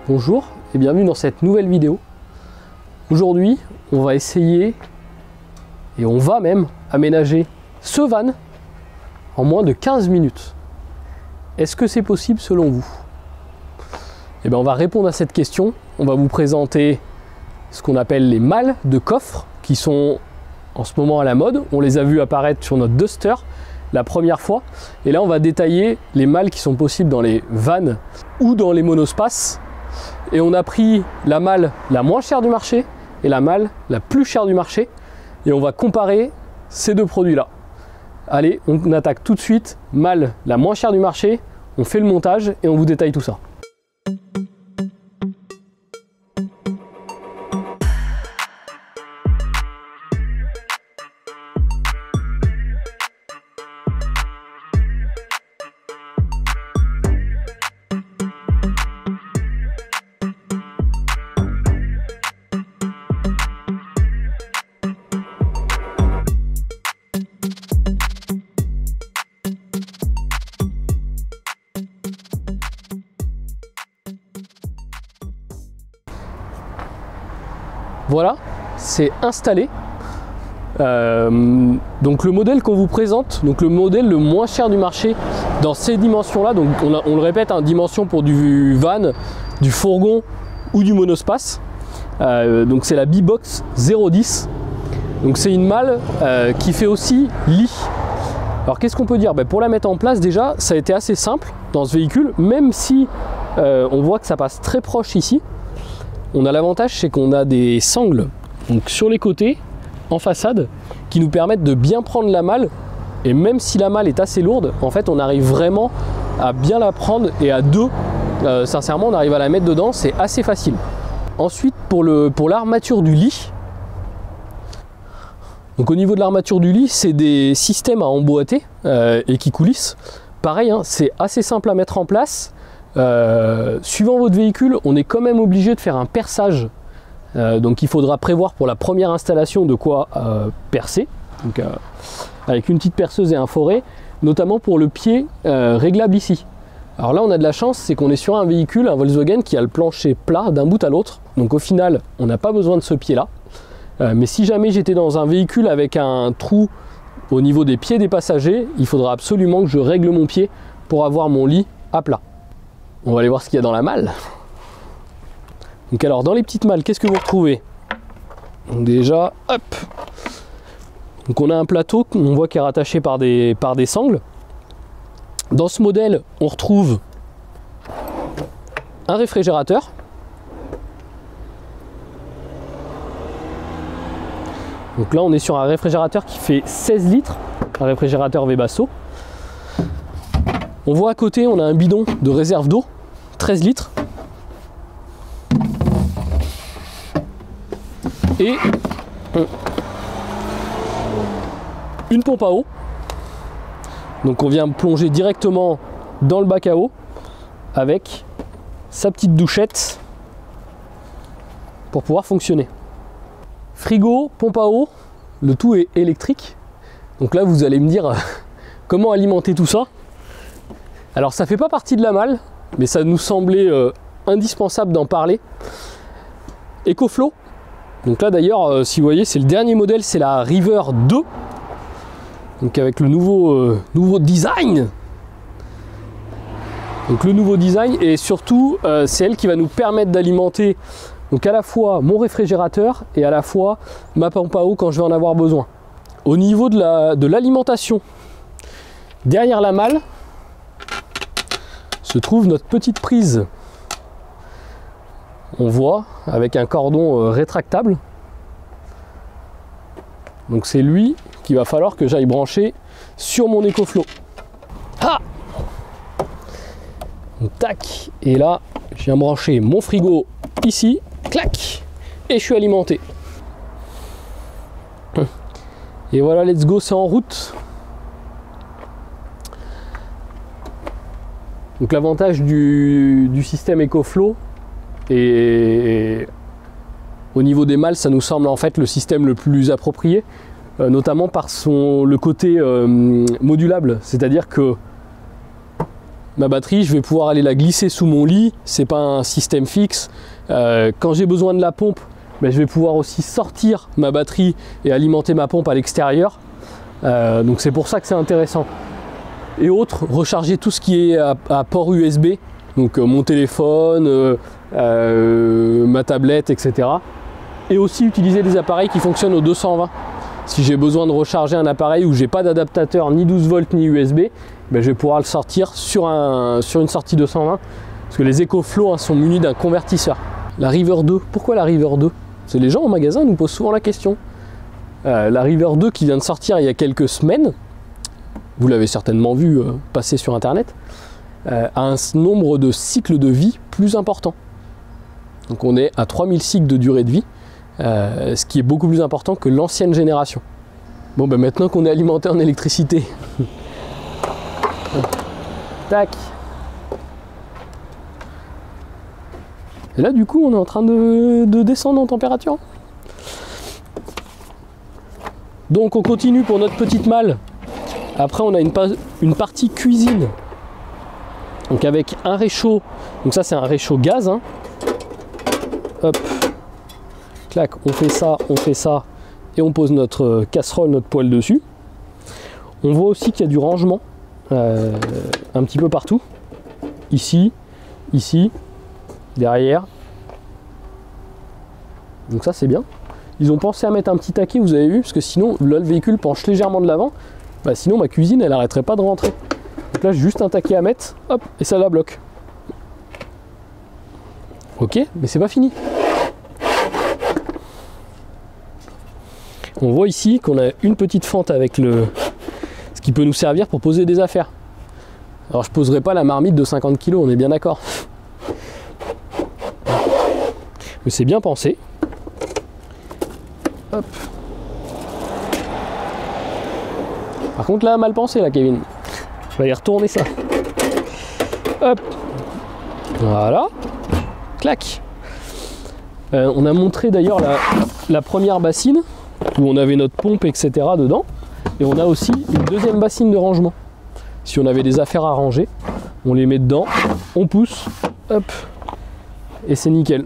Bonjour et bienvenue dans cette nouvelle vidéo. Aujourd'hui, on va essayer et on va même aménager ce van en moins de 15 minutes. Est-ce que c'est possible selon vous? Eh bien, on va répondre à cette question. On va vous présenter ce qu'on appelle les malles de coffre qui sont en ce moment à la mode. On les a vus apparaître sur notre Duster la première fois. Et là, on va détailler les malles qui sont possibles dans les vannes ou dans les monospaces. Et on a pris la malle la moins chère du marché et la malle la plus chère du marché. Et on va comparer ces deux produits-là. Allez, on attaque tout de suite. Malle la moins chère du marché. On fait le montage et on vous détaille tout ça. Voilà, c'est installé. Donc le modèle qu'on vous présente, donc le modèle le moins cher du marché dans ces dimensions-là, donc on le répète, hein, dimension pour du van, du fourgon ou du monospace. Donc c'est la B-Box 010. Donc c'est une malle qui fait aussi lit. Alors qu'est-ce qu'on peut dire? Pour la mettre en place, déjà, ça a été assez simple dans ce véhicule, même si on voit que ça passe très proche ici. On a l'avantage, c'est qu'on a des sangles donc sur les côtés, en façade, qui nous permettent de bien prendre la malle. Et même si la malle est assez lourde, en fait, on arrive vraiment à bien la prendre et à deux, sincèrement, on arrive à la mettre dedans, c'est assez facile. Ensuite, pour l'armature du lit, donc au niveau de l'armature du lit, c'est des systèmes à emboîter et qui coulissent. Pareil, hein, c'est assez simple à mettre en place. Suivant votre véhicule, on est quand même obligé de faire un perçage, donc il faudra prévoir pour la première installation de quoi percer, donc, avec une petite perceuse et un foret, notamment pour le pied réglable ici. Alors là, on a de la chance, c'est qu'on est sur un véhicule, un Volkswagen qui a le plancher plat d'un bout à l'autre, donc au final on n'a pas besoin de ce pied là, mais si jamais j'étais dans un véhicule avec un trou au niveau des pieds des passagers, il faudra absolument que je règle mon pied pour avoir mon lit à plat. On va aller voir ce qu'il y a dans la malle. Donc alors, dans les petites malles, qu'est-ce que vous retrouvez? Donc déjà, hop. Donc on a un plateau qu'on voit qui est rattaché par des sangles. Dans ce modèle, on retrouve un réfrigérateur. Donc là, on est sur un réfrigérateur qui fait 16 litres, un réfrigérateur Webasto. On voit à côté, on a un bidon de réserve d'eau, 13 litres. Et une pompe à eau. Donc on vient plonger directement dans le bac à eau avec sa petite douchette pour pouvoir fonctionner. Frigo, pompe à eau, le tout est électrique. Donc là, vous allez me dire comment alimenter tout ça. Alors ça fait pas partie de la malle, mais ça nous semblait indispensable d'en parler. EcoFlow. Donc là d'ailleurs, si vous voyez, c'est le dernier modèle, c'est la River 2. Donc avec le nouveau design. Donc le nouveau design, et surtout c'est elle qui va nous permettre d'alimenter donc à la fois mon réfrigérateur et à la fois ma pompe à eau quand je vais en avoir besoin. Au niveau de l'alimentation, derrière la malle se trouve notre petite prise. On voit avec un cordon rétractable. Donc c'est lui qu'il va falloir que j'aille brancher sur mon EcoFlow. Ah, tac, et là je viens brancher mon frigo ici, clac, et je suis alimenté. Et voilà, let's go, c'est en route. Donc l'avantage du système EcoFlow, et au niveau des malles, ça nous semble en fait le système le plus approprié, notamment par le côté modulable, c'est-à-dire que ma batterie, je vais pouvoir aller la glisser sous mon lit, c'est pas un système fixe. Quand j'ai besoin de la pompe, ben, je vais pouvoir aussi sortir ma batterie et alimenter ma pompe à l'extérieur. Donc c'est pour ça que c'est intéressant. Et autres, recharger tout ce qui est à port USB, donc mon téléphone, ma tablette, etc. Et aussi utiliser des appareils qui fonctionnent au 220. Si j'ai besoin de recharger un appareil où j'ai pas d'adaptateur ni 12 volts ni USB, ben je vais pouvoir le sortir sur une sortie 220, parce que les EcoFlow sont munis d'un convertisseur. La River 2, pourquoi la River 2? C'est les gens en magasin nous posent souvent la question. La River 2 qui vient de sortir il y a quelques semaines, vous l'avez certainement vu passer sur internet, a un nombre de cycles de vie plus important. Donc on est à 3000 cycles de durée de vie, ce qui est beaucoup plus important que l'ancienne génération. Bon ben maintenant qu'on est alimenté en électricité, tac. Et là du coup on est en train de descendre en température. Donc on continue pour notre petite malle. Après on a une partie cuisine. Donc avec un réchaud, donc ça c'est un réchaud gaz, hein. Hop, clac, on fait ça, et on pose notre casserole, notre poêle dessus. On voit aussi qu'il y a du rangement, un petit peu partout. Ici, derrière. Donc ça c'est bien. Ils ont pensé à mettre un petit taquet, vous avez vu, parce que sinon, là le véhicule penche légèrement de l'avant, bah, sinon ma cuisine elle arrêterait pas de rentrer. Donc là j'ai juste un taquet à mettre, hop, et ça la bloque. Ok, mais c'est pas fini. On voit ici qu'on a une petite fente avec ce qui peut nous servir pour poser des affaires. Alors je poserai pas la marmite de 50 kg, on est bien d'accord. Mais c'est bien pensé. Hop. Par contre là, mal pensé là, Kevin. Je vais y retourner ça. Hop. Voilà. Clac. On a montré d'ailleurs la première bassine où on avait notre pompe, etc. dedans. Et on a aussi une deuxième bassine de rangement. Si on avait des affaires à ranger, on les met dedans, on pousse, hop, et c'est nickel.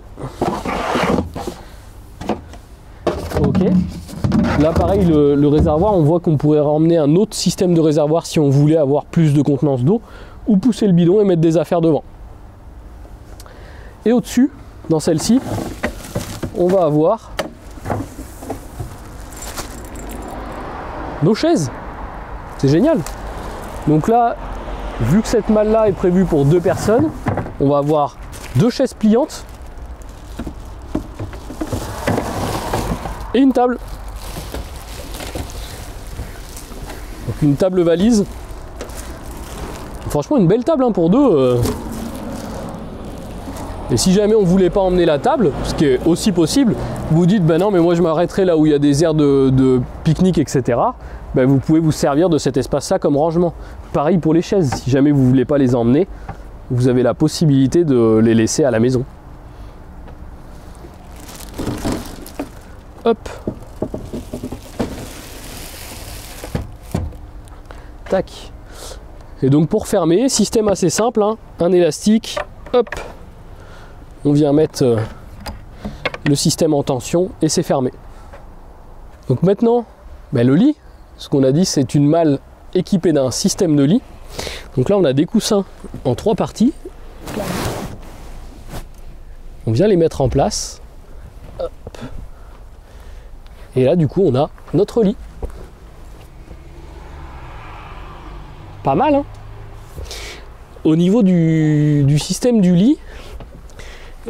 Ok. Là pareil, le réservoir, on voit qu'on pourrait ramener un autre système de réservoir si on voulait avoir plus de contenance d'eau, ou pousser le bidon et mettre des affaires devant. Et au-dessus, dans celle-ci, on va avoir nos chaises. C'est génial. Donc là, vu que cette malle-là est prévue pour 2 personnes, on va avoir 2 chaises pliantes et une table. Donc une table valise. Franchement, une belle table hein, pour 2. Et si jamais on ne voulait pas emmener la table, ce qui est aussi possible, vous dites ben non mais moi je m'arrêterai là où il y a des aires de pique-nique, etc. Ben vous pouvez vous servir de cet espace-là comme rangement. Pareil pour les chaises, si jamais vous ne voulez pas les emmener, vous avez la possibilité de les laisser à la maison. Hop. Tac. Et donc pour fermer, système assez simple, hein, un élastique, hop. On vient mettre le système en tension et c'est fermé. Donc maintenant, ben le lit, ce qu'on a dit c'est une malle équipée d'un système de lit. Donc là on a des coussins en 3 parties. On vient les mettre en place. Hop. Et là du coup on a notre lit. Pas mal hein. Au niveau du système du lit,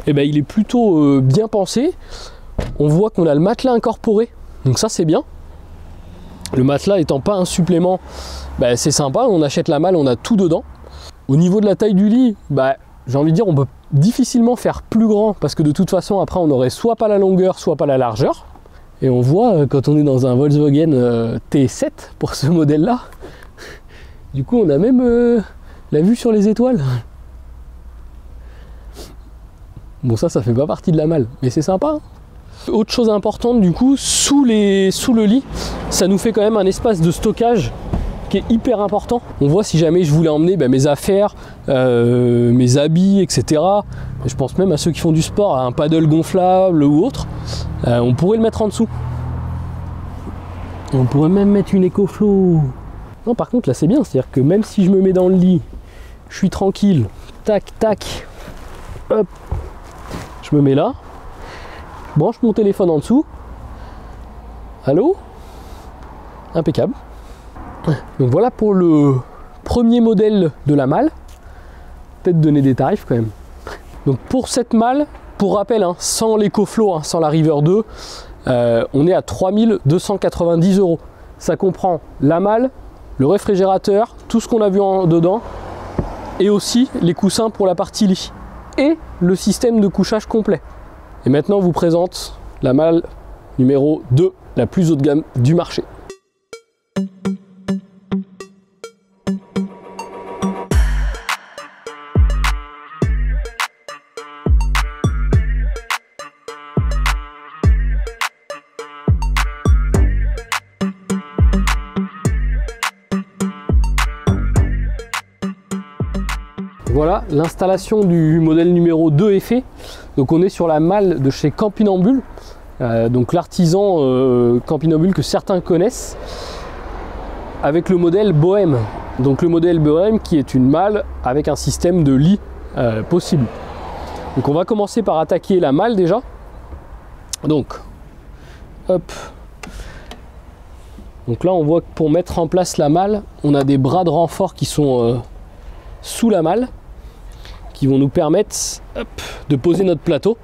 eh ben, il est plutôt bien pensé. On voit qu'on a le matelas incorporé, donc ça c'est bien. Le matelas étant pas un supplément, ben, c'est sympa, on achète la malle, on a tout dedans. Au niveau de la taille du lit, ben, j'ai envie de dire on peut difficilement faire plus grand parce que de toute façon après on aurait soit pas la longueur, soit pas la largeur. Et on voit quand on est dans un Volkswagen T7 pour ce modèle là, du coup on a même la vue sur les étoiles. Bon ça fait pas partie de la malle, mais c'est sympa. Hein. Autre chose importante du coup, sous le lit, ça nous fait quand même un espace de stockage qui est hyper important. On voit si jamais je voulais emmener mes affaires, mes habits, etc. Je pense même à ceux qui font du sport, à un paddle gonflable ou autre. On pourrait le mettre en dessous. On pourrait même mettre une EcoFlow. Non, par contre là c'est bien, c'est-à-dire que même si je me mets dans le lit, je suis tranquille, tac tac, hop, je me mets là, je branche mon téléphone en dessous. Allô? Impeccable. Donc voilà pour le premier modèle de la malle. Peut-être donner des tarifs quand même. Donc pour cette malle, pour rappel, hein, sans l'EcoFlow, hein, sans la River 2, on est à 3290 €. Ça comprend la malle, le réfrigérateur, tout ce qu'on a vu dedans, et aussi les coussins pour la partie lit, et le système de couchage complet. Et maintenant on vous présente la malle numéro 2, la plus haut de gamme du marché. Voilà, l'installation du modèle numéro 2 est fait. Donc on est sur la malle de chez Campinambule, donc l'artisan Campinambule que certains connaissent, avec le modèle Bohème. Donc le modèle Bohème qui est une malle avec un système de lit possible. Donc on va commencer par attaquer la malle déjà. Donc, hop. Donc là on voit que pour mettre en place la malle, on a des bras de renfort qui sont sous la malle, qui vont nous permettre de poser notre plateau.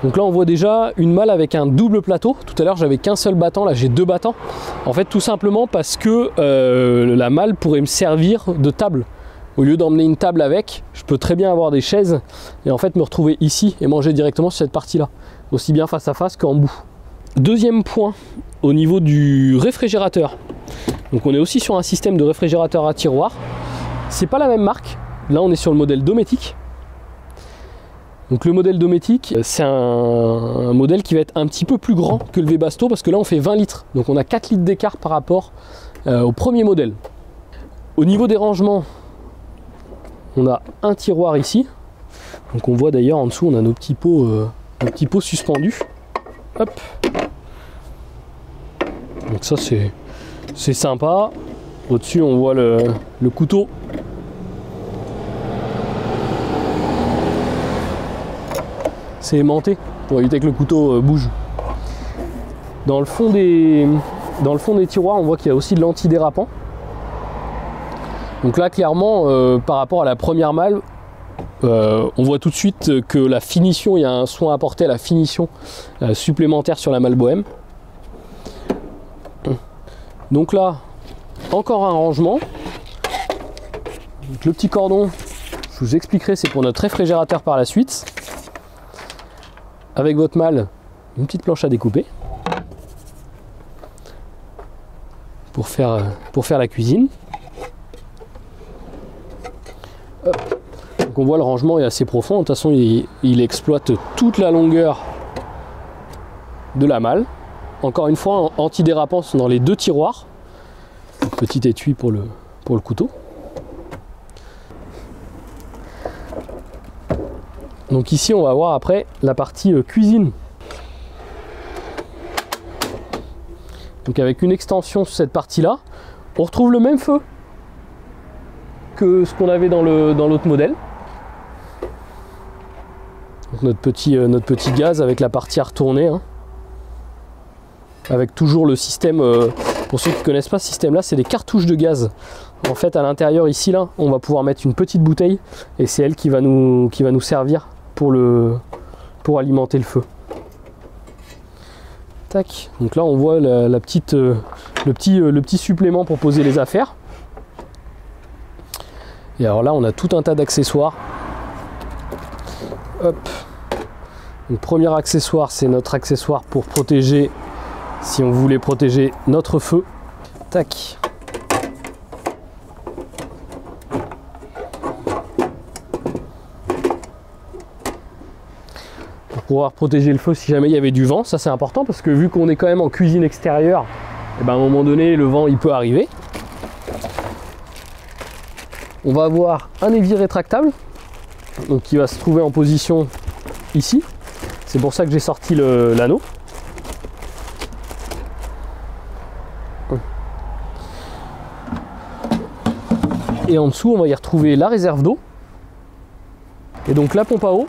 Donc là on voit déjà une malle avec un double plateau. Tout à l'heure j'avais qu'un seul battant, là j'ai deux battants. En fait tout simplement parce que la malle pourrait me servir de table. Au lieu d'emmener une table avec, je peux très bien avoir des chaises et en fait me retrouver ici et manger directement sur cette partie là, aussi bien face à face qu'en bout. Deuxième point, au niveau du réfrigérateur. Donc on est aussi sur un système de réfrigérateur à tiroir. C'est pas la même marque. Là on est sur le modèle Dometic. Donc le modèle Dometic, c'est un modèle qui va être un petit peu plus grand que le Webasto parce que là on fait 20 litres. Donc on a 4 litres d'écart par rapport au premier modèle. Au niveau des rangements, on a un tiroir ici. Donc on voit d'ailleurs en dessous on a nos petits pots suspendus. Hop. Donc ça c'est sympa. Au-dessus on voit le couteau. C'est aimanté pour éviter que le couteau bouge. Dans le fond des tiroirs on voit qu'il y a aussi de l'antidérapant. Donc là clairement par rapport à la première malle, on voit tout de suite que la finition, il y a un soin apporté à la finition supplémentaire sur la malle Bohème. Donc là, encore un rangement. Donc le petit cordon, je vous expliquerai, c'est pour notre réfrigérateur par la suite. Avec votre malle, une petite planche à découper pour faire la cuisine. Hop. Donc on voit le rangement est assez profond. De toute façon, il exploite toute la longueur de la malle. Encore une fois, antidérapant sont dans les deux tiroirs. Petit étui pour le couteau. Donc ici, on va voir après la partie cuisine. Donc avec une extension sur cette partie-là, on retrouve le même feu que ce qu'on avait dans l'autre modèle. Donc notre petit gaz avec la partie à retourner, hein. Avec toujours le système, pour ceux qui ne connaissent pas ce système là, c'est des cartouches de gaz. En fait à l'intérieur ici là, on va pouvoir mettre une petite bouteille et c'est elle qui va nous servir pour alimenter le feu. Tac. Donc là on voit le petit supplément pour poser les affaires. Et alors là on a tout un tas d'accessoires. Hop. Donc premier accessoire, c'est notre accessoire pour protéger, si on voulait protéger notre feu. Tac. pouvoir protéger le feu si jamais il y avait du vent. Ça c'est important parce que vu qu'on est quand même en cuisine extérieure, et ben à un moment donné le vent il peut arriver. On va avoir un évier rétractable donc qui va se trouver en position ici. C'est pour ça que j'ai sorti l'anneau. Et en dessous on va y retrouver la réserve d'eau. Et donc la pompe à eau,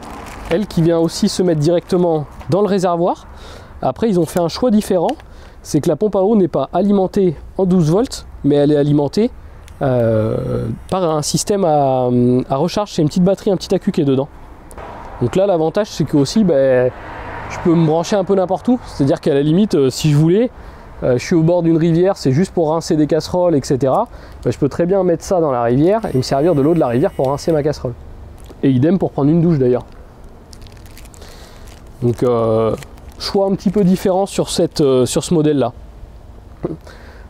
elle qui vient aussi se mettre directement dans le réservoir. Après ils ont fait un choix différent, c'est que la pompe à eau n'est pas alimentée en 12 volts, mais elle est alimentée par un système à recharge. C'est une petite batterie, un petit accu qui est dedans. Donc là l'avantage c'est que aussi je peux me brancher un peu n'importe où, c'est à dire qu'à la limite si je voulais, je suis au bord d'une rivière, c'est juste pour rincer des casseroles etc. Je peux très bien mettre ça dans la rivière et me servir de l'eau de la rivière pour rincer ma casserole. Et idem pour prendre une douche d'ailleurs. Donc choix un petit peu différent sur ce modèle là.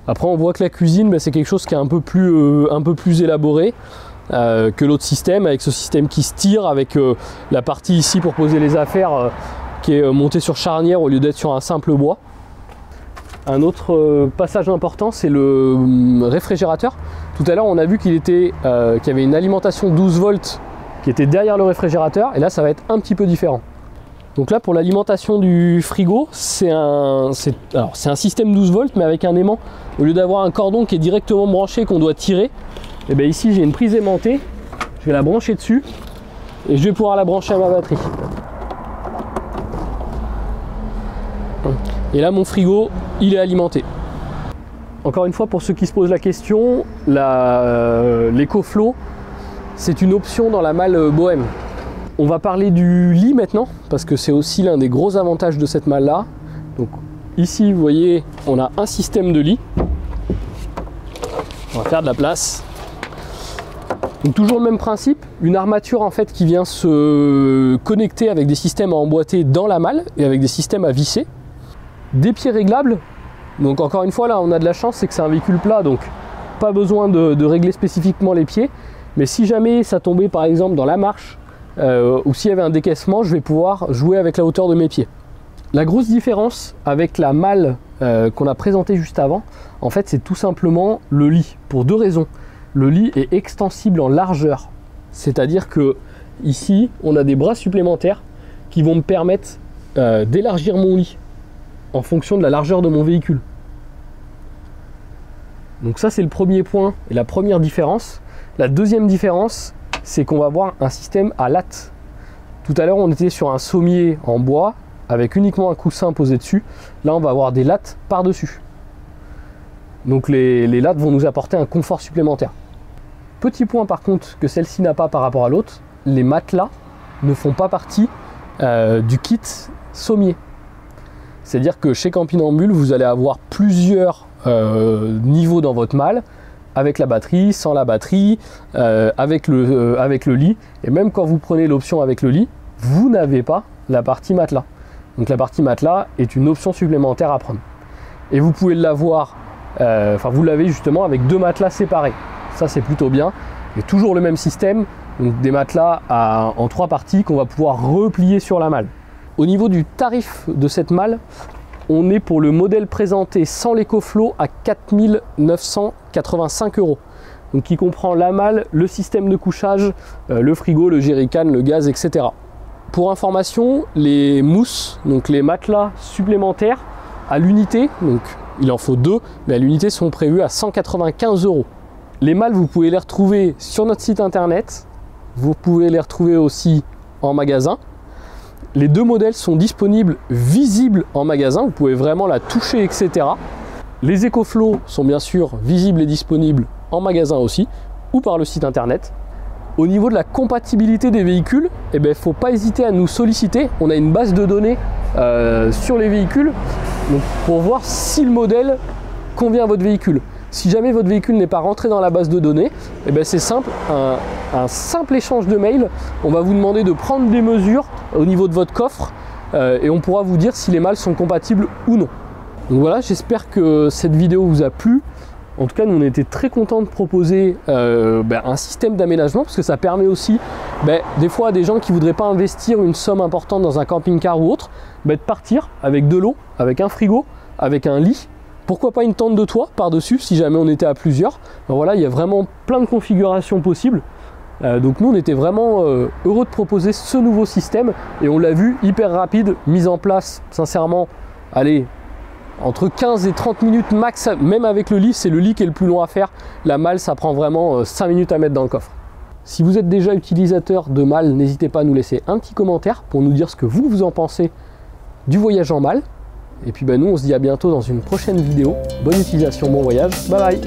Après on voit que la cuisine c'est quelque chose qui est un peu plus élaboré que l'autre système, avec ce système qui se tire, avec la partie ici pour poser les affaires qui est montée sur charnière au lieu d'être sur un simple bois. Un autre passage important c'est le réfrigérateur. Tout à l'heure on a vu qu'il y avait une alimentation 12 volts qui était derrière le réfrigérateur, et là ça va être un petit peu différent. Donc là pour l'alimentation du frigo, c'est un système 12 volts mais avec un aimant. Au lieu d'avoir un cordon qui est directement branché qu'on doit tirer, et bien ici j'ai une prise aimantée, je vais la brancher dessus et je vais pouvoir la brancher à ma batterie. Et là mon frigo il est alimenté. Encore une fois, pour ceux qui se posent la question, l'EcoFlow c'est une option dans la malle Bohème. On va parler du lit maintenant, parce que c'est aussi l'un des gros avantages de cette malle là. Donc ici vous voyez on a un système de lit. On va faire de la place. Donc toujours le même principe, une armature en fait qui vient se connecter avec des systèmes à emboîter dans la malle et avec des systèmes à visser. Des pieds réglables. Donc encore une fois là on a de la chance, c'est que c'est un véhicule plat, donc pas besoin de régler spécifiquement les pieds. Mais si jamais ça tombait par exemple dans la marche ou s'il y avait un décaissement, je vais pouvoir jouer avec la hauteur de mes pieds. La grosse différence avec la malle qu'on a présentée juste avant, en fait c'est tout simplement le lit, pour deux raisons. Le lit est extensible en largeur, c'est-à-dire que ici on a des bras supplémentaires qui vont me permettre d'élargir mon lit en fonction de la largeur de mon véhicule. Donc ça c'est le premier point et la première différence. La deuxième différence, c'est qu'on va avoir un système à lattes. Tout à l'heure on était sur un sommier en bois avec uniquement un coussin posé dessus. Là on va avoir des lattes par dessus. Donc les lattes vont nous apporter un confort supplémentaire. Petit point par contre que celle-ci n'a pas par rapport à l'autre, les matelas ne font pas partie du kit sommier. C'est-à-dire que chez Campinambule vous allez avoir plusieurs niveaux dans votre malle, avec la batterie, sans la batterie, avec le lit. Et même quand vous prenez l'option avec le lit, vous n'avez pas la partie matelas. Donc la partie matelas est une option supplémentaire à prendre. Et vous pouvez l'avoir, vous l'avez justement avec deux matelas séparés. Ça c'est plutôt bien. Et toujours le même système, donc des matelas en trois parties qu'on va pouvoir replier sur la malle. Au niveau du tarif de cette malle, on est pour le modèle présenté sans l'EcoFlow à 4 985 €. Donc qui comprend la malle, le système de couchage, le frigo, le jerrycan, le gaz, etc. Pour information, les mousses, donc les matelas supplémentaires à l'unité, donc il en faut deux, mais à l'unité sont prévus à 195 €. Les malles, vous pouvez les retrouver sur notre site internet, vous pouvez les retrouver aussi en magasin. Les deux modèles sont disponibles visibles en magasin, vous pouvez vraiment la toucher, etc. Les EcoFlow sont bien sûr visibles et disponibles en magasin aussi, ou par le site internet. Au niveau de la compatibilité des véhicules, il ne faut pas hésiter à nous solliciter. On a une base de données sur les véhicules donc pour voir si le modèle convient à votre véhicule. Si jamais votre véhicule n'est pas rentré dans la base de données, c'est simple, un simple échange de mail. On va vous demander de prendre des mesures au niveau de votre coffre et on pourra vous dire si les malles sont compatibles ou non. Donc voilà, j'espère que cette vidéo vous a plu. En tout cas, nous on était très contents de proposer un système d'aménagement parce que ça permet aussi des fois à des gens qui ne voudraient pas investir une somme importante dans un camping-car ou autre, de partir avec de l'eau, avec un frigo, avec un lit, pourquoi pas une tente de toit par-dessus si jamais on était à plusieurs. Voilà, il y a vraiment plein de configurations possibles. Donc nous on était vraiment heureux de proposer ce nouveau système et on l'a vu hyper rapide, mise en place sincèrement, allez, entre 15 et 30 minutes max, même avec le lit, c'est le lit qui est le plus long à faire. La malle, ça prend vraiment 5 minutes à mettre dans le coffre. Si vous êtes déjà utilisateur de malle, n'hésitez pas à nous laisser un petit commentaire pour nous dire ce que vous en pensez du voyage en malle. Et puis nous, on se dit à bientôt dans une prochaine vidéo. Bonne utilisation, bon voyage, bye bye.